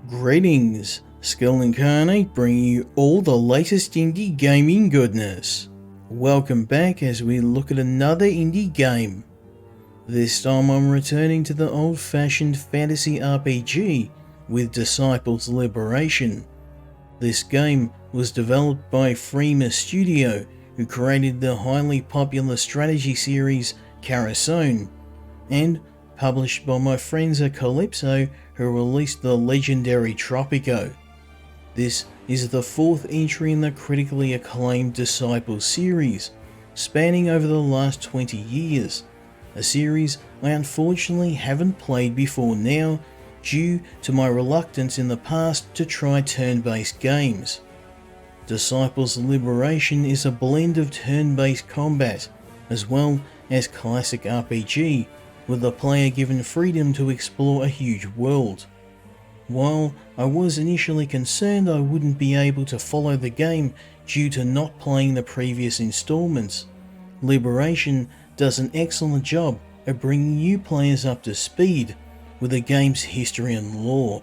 Greetings, Skill Incarnate bringing you all the latest indie gaming goodness. Welcome back as we look at another indie game. This time I'm returning to the old-fashioned fantasy RPG with Disciples Liberation. This game was developed by Freema Studio, who created the highly popular strategy series Carazon, and published by my friends at Calypso, who released the legendary Tropico. This is the fourth entry in the critically acclaimed Disciples series, spanning over the last 20 years, a series I unfortunately haven't played before now due to my reluctance in the past to try turn-based games. Disciples Liberation is a blend of turn-based combat as well as classic RPG, with the player given freedom to explore a huge world. While I was initially concerned I wouldn't be able to follow the game due to not playing the previous installments, Liberation does an excellent job of bringing new players up to speed with the game's history and lore.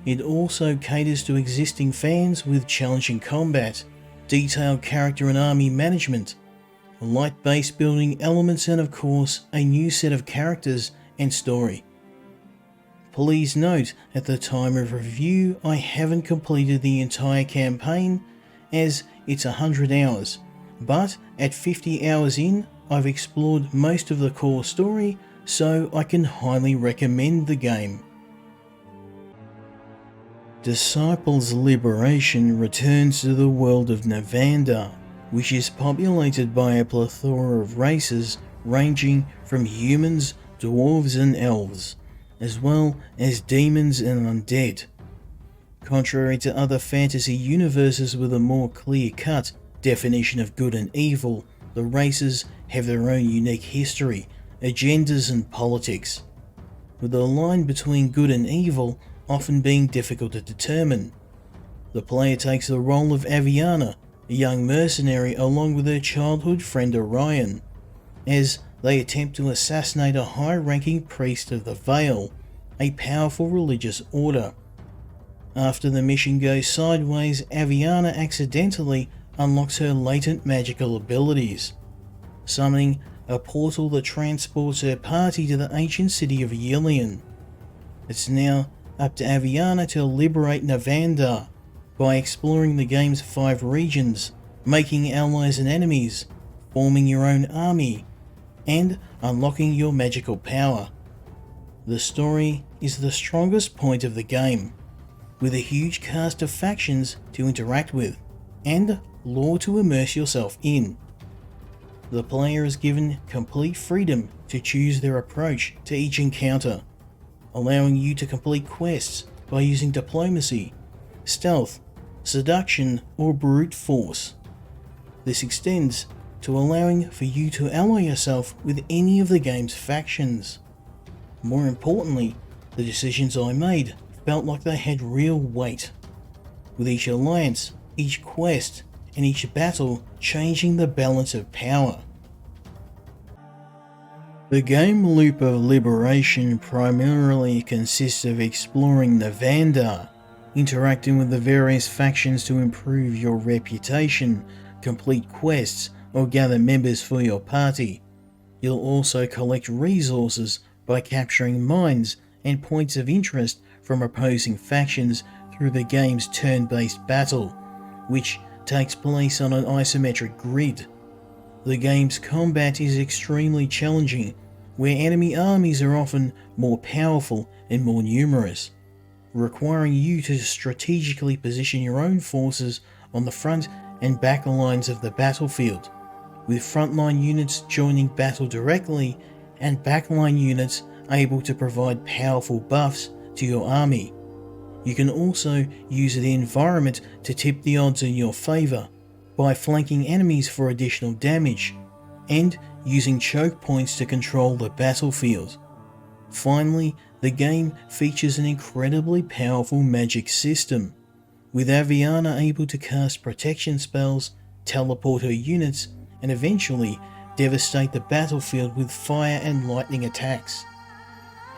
It also caters to existing fans with challenging combat, detailed character and army management, light base building elements, and of course a new set of characters and story. Please note, at the time of review I haven't completed the entire campaign as it's 100 hours, but at 50 hours in I've explored most of the core story, so I can highly recommend the game. Disciples Liberation returns to the world of Nevandaar, which is populated by a plethora of races ranging from humans, dwarves and elves, as well as demons and undead. Contrary to other fantasy universes with a more clear-cut definition of good and evil, the races have their own unique history, agendas and politics, with the line between good and evil often being difficult to determine. The player takes the role of Avianna, a young mercenary, along with her childhood friend Orion, as they attempt to assassinate a high-ranking priest of the Veil, a powerful religious order. After the mission goes sideways, Avianna accidentally unlocks her latent magical abilities, summoning a portal that transports her party to the ancient city of Ilion. It's now up to Avianna to liberate Nevandaar by exploring the game's 5 regions, making allies and enemies, forming your own army, and unlocking your magical power. The story is the strongest point of the game, with a huge cast of factions to interact with, and lore to immerse yourself in. The player is given complete freedom to choose their approach to each encounter, allowing you to complete quests by using diplomacy, stealth, seduction or brute force. This extends to allowing for you to ally yourself with any of the game's factions. More importantly, the decisions I made felt like they had real weight, with each alliance, each quest and each battle changing the balance of power. The game loop of Liberation primarily consists of exploring Nevandaar, interacting with the various factions to improve your reputation, complete quests, or gather members for your party. You'll also collect resources by capturing mines and points of interest from opposing factions through the game's turn-based battle, which takes place on an isometric grid. The game's combat is extremely challenging, where enemy armies are often more powerful and more numerous, requiring you to strategically position your own forces on the front and back lines of the battlefield, with frontline units joining battle directly and backline units able to provide powerful buffs to your army. You can also use the environment to tip the odds in your favour by flanking enemies for additional damage, and using choke points to control the battlefield. Finally, the game features an incredibly powerful magic system, with Avianna able to cast protection spells, teleport her units, and eventually devastate the battlefield with fire and lightning attacks.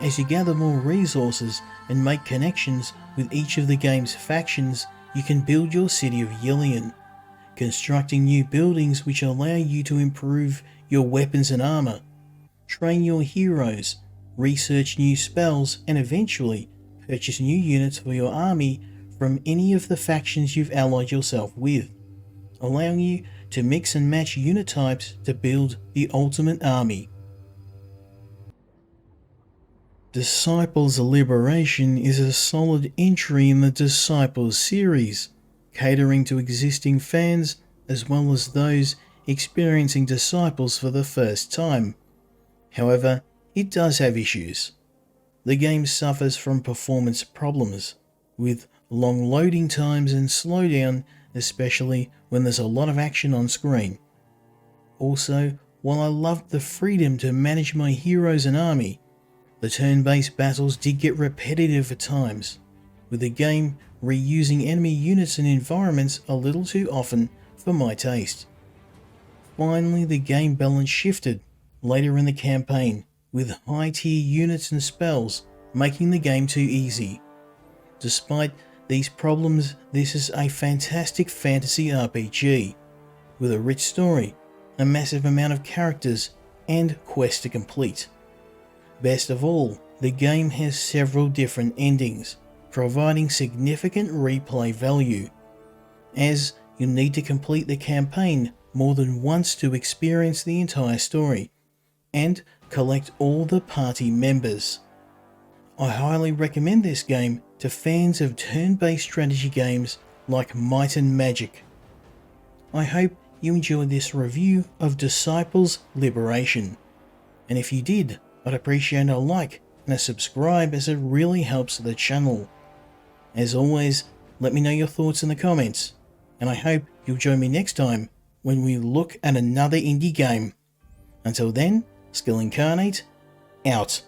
As you gather more resources, and make connections with each of the game's factions, you can build your city of Yillian, constructing new buildings which allow you to improve your weapons and armor, train your heroes, research new spells, and eventually purchase new units for your army from any of the factions you've allied yourself with, allowing you to mix and match unit types to build the ultimate army. Disciples Liberation is a solid entry in the Disciples series, catering to existing fans as well as those experiencing Disciples for the first time. However, it does have issues. The game suffers from performance problems, with long loading times and slowdown, especially when there's a lot of action on screen. Also, while I loved the freedom to manage my heroes and army, the turn-based battles did get repetitive at times, with the game reusing enemy units and environments a little too often for my taste. Finally, the game balance shifted later in the campaign, with high-tier units and spells making the game too easy. Despite these problems, this is a fantastic fantasy RPG, with a rich story, a massive amount of characters, and quests to complete. Best of all, the game has several different endings, providing significant replay value, as you need to complete the campaign more than once to experience the entire story, and collect all the party members. I highly recommend this game to fans of turn-based strategy games like Might and Magic. I hope you enjoyed this review of Disciples Liberation, and if you did, I'd appreciate a like and a subscribe as it really helps the channel. As always, let me know your thoughts in the comments, and I hope you'll join me next time when we look at another indie game. Until then, Skill Incarnate, out.